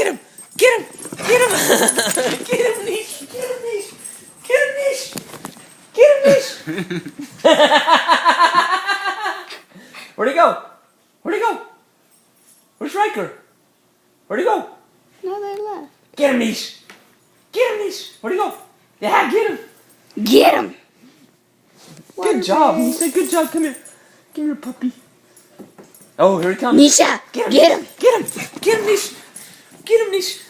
Get him! Get him! Get him! Get him, Niche! Get him, Niche! Get him, Niche! Get him, Niche! Where'd he go? Where'd he go? Where's Riker? Where'd he go? No, they left. Get him, Niche! Get him, Niche! Where'd he go? Yeah, get him! Get him! Good job, Nisha. Good job. Come here. Come here, puppy. Oh, here he comes. Nisha, get him! Get him! Get him, Niche! Get him, Niche!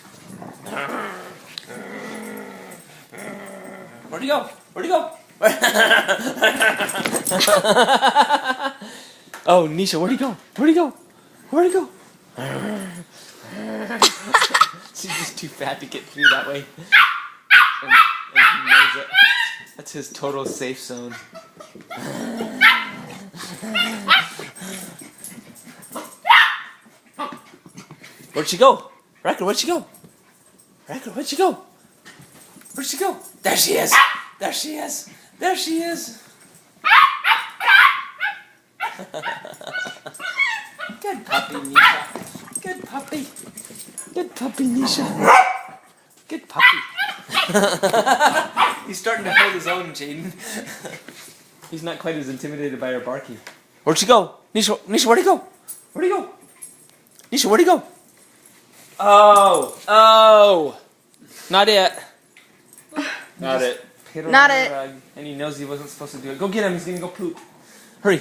Where'd he go? Where'd he go? Oh, Nisha, where'd he go? Where'd he go? Where'd he go? She's just too fat to get through that way. And he knows it. That's his total safe zone. Where'd she go? Riker, where'd she go? Riker, where'd she go? Where'd she go? There she is! There she is! There she is! Good puppy, Nisha. Good puppy. Good puppy, Nisha. Good puppy. He's starting to hold his own, Jaden. He's not quite as intimidated by her barking. Where'd she go? Nisha, where'd he go? Where'd he go? Nisha, where'd he go? Oh. Not it. Not it. Not it. And he knows he wasn't supposed to do it. Go get him, he's gonna go poop. Hurry.